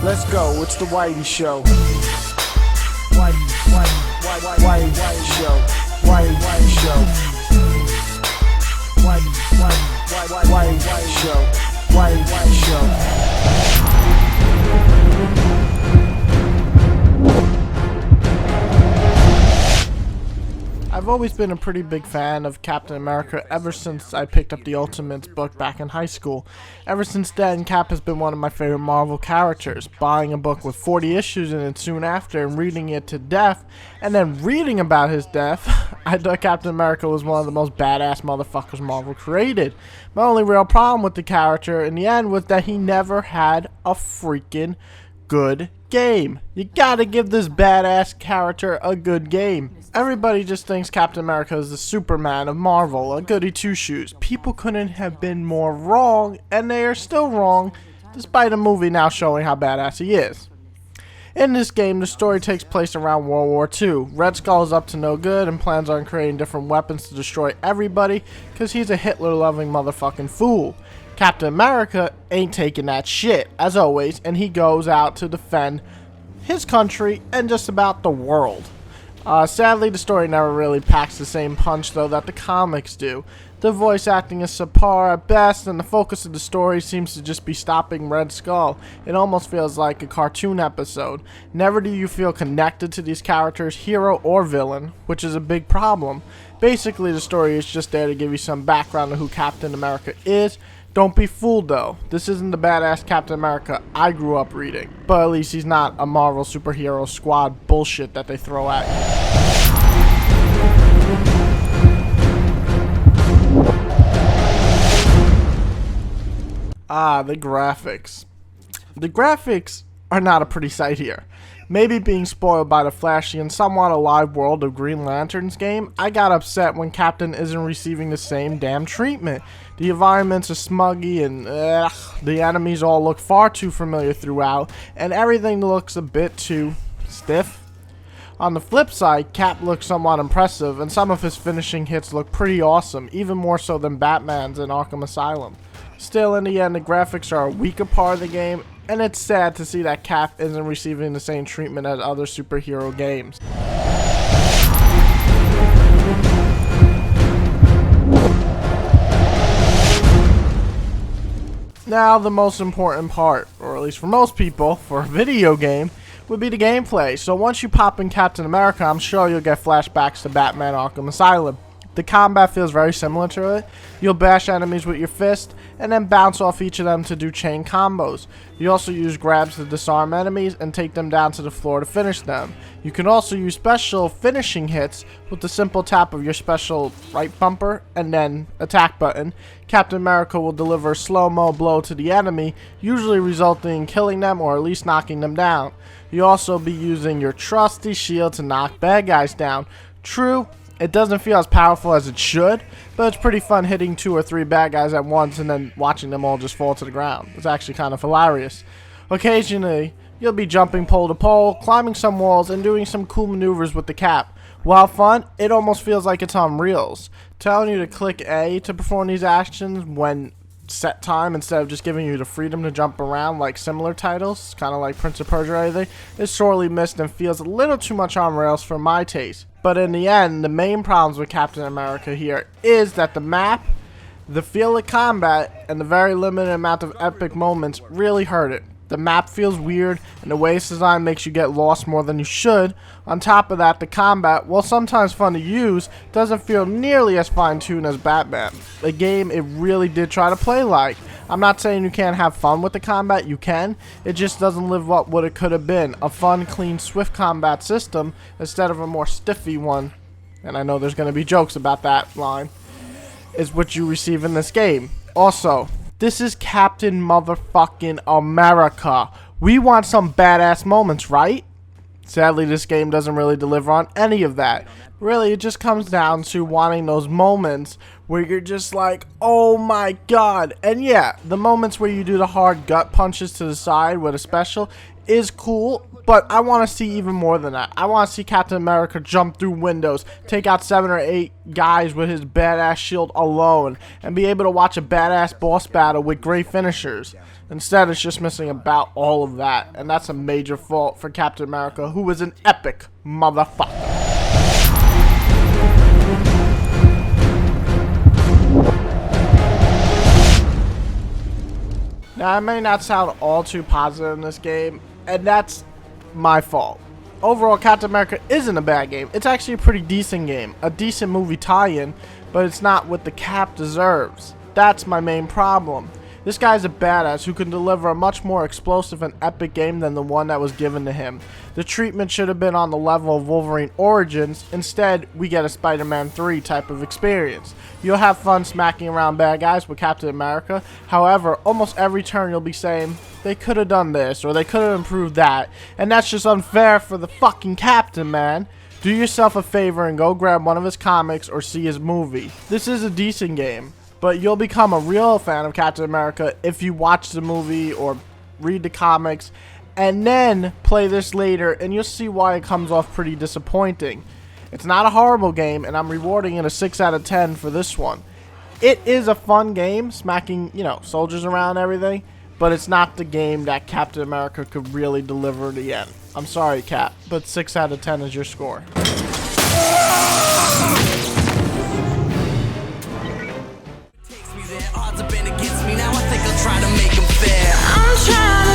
Let's go, it's the Whitey Show. Whitey Show. Whitey Show. Whitey Show. Whitey Show. I've always been a pretty big fan of Captain America ever since I picked up the Ultimates book back in high school. Ever since then, Cap has been one of my favorite Marvel characters. Buying a book with 40 issues in it soon after and reading it to death, and then reading about his death, I thought Captain America was one of the most badass motherfuckers Marvel created. My only real problem with the character in the end was that he never had a freaking good game. You gotta give this badass character a good game. Everybody just thinks Captain America is the Superman of Marvel, a goody two-shoes. People couldn't have been more wrong, and they are still wrong, despite a movie now showing how badass he is. In this game, the story takes place around World War II. Red Skull is up to no good and plans on creating different weapons to destroy everybody, because he's a Hitler-loving motherfucking fool. Captain America ain't taking that shit, as always, and he goes out to defend his country and just about the world. Sadly, the story never really packs the same punch, though, that the comics do. The voice acting is subpar at best, and the focus of the story seems to just be stopping Red Skull. It almost feels like a cartoon episode. Never do you feel connected to these characters, hero or villain, which is a big problem. Basically, the story is just there to give you some background on who Captain America is. Don't be fooled though, this isn't the badass Captain America I grew up reading. But at least he's not a Marvel superhero squad bullshit that they throw at you. The graphics. The graphics are not a pretty sight here. Maybe being spoiled by the flashy and somewhat alive world of Green Lantern's game, I got upset when Captain isn't receiving the same damn treatment. The environments are smuggy and the enemies all look far too familiar throughout, and everything looks a bit too stiff. On the flip side, Cap looks somewhat impressive, and some of his finishing hits look pretty awesome, even more so than Batman's in Arkham Asylum. Still, in the end, the graphics are a weaker part of the game, and it's sad to see that Cap isn't receiving the same treatment as other superhero games. Now, the most important part, or at least for most people, for a video game, would be the gameplay. So once you pop in Captain America, I'm sure you'll get flashbacks to Batman Arkham Asylum. The combat feels very similar to it. You'll bash enemies with your fist, and then bounce off each of them to do chain combos. You also use grabs to disarm enemies and take them down to the floor to finish them. You can also use special finishing hits with the simple tap of your special right bumper and then attack button. Captain America will deliver a slow-mo blow to the enemy, usually resulting in killing them or at least knocking them down. You'll also be using your trusty shield to knock bad guys down. True, it doesn't feel as powerful as it should, but it's pretty fun hitting 2 or 3 bad guys at once and then watching them all just fall to the ground. It's actually kind of hilarious. Occasionally, you'll be jumping pole to pole, climbing some walls, and doing some cool maneuvers with the Cap. While fun, it almost feels like it's on reels, telling you to click A to perform these actions when set time instead of just giving you the freedom to jump around like similar titles, kind of like Prince of Persia or anything, is sorely missed and feels a little too much on rails for my taste. But in the end, the main problems with Captain America here is that the map, the feel of combat, and the very limited amount of epic moments really hurt it. The map feels weird, and the way it's designed makes you get lost more than you should. On top of that, the combat, while sometimes fun to use, doesn't feel nearly as fine-tuned as Batman, a game it really did try to play like. I'm not saying you can't have fun with the combat, you can. It just doesn't live up what it could have been. A fun, clean, swift combat system instead of a more stiffy one. And I know there's going to be jokes about that line. Is what you receive in this game. Also, this is Captain motherfucking America. We want some badass moments, right? Sadly, this game doesn't really deliver on any of that. Really, it just comes down to wanting those moments where you're just like, oh my god. And yeah, the moments where you do the hard gut punches to the side with a special is cool, but I want to see even more than that. I want to see Captain America jump through windows, take out 7 or 8 guys with his badass shield alone, and be able to watch a badass boss battle with great finishers. Instead, it's just missing about all of that, and that's a major fault for Captain America, who is an epic motherfucker. Now, I may not sound all too positive in this game, and that's my fault. Overall, Captain America isn't a bad game. It's actually a pretty decent game, a decent movie tie-in, but it's not what the Cap deserves. That's my main problem. This guy's a badass who can deliver a much more explosive and epic game than the one that was given to him. The treatment should have been on the level of Wolverine Origins. Instead, we get a Spider-Man 3 type of experience. You'll have fun smacking around bad guys with Captain America. However, almost every turn you'll be saying, they could have done this or they could have improved that. And that's just unfair for the fucking Captain, man. Do yourself a favor and go grab one of his comics or see his movie. This is a decent game, but you'll become a real fan of Captain America if you watch the movie or read the comics and then play this later, and you'll see why it comes off pretty disappointing. It's not a horrible game, and I'm rewarding it a 6 out of 10 for this one. It is a fun game, smacking, soldiers around and everything, but it's not the game that Captain America could really deliver in the end. I'm sorry, Cap, but 6 out of 10 is your score. Odds have been against me, now I think I'll try to make them fair. I'm trying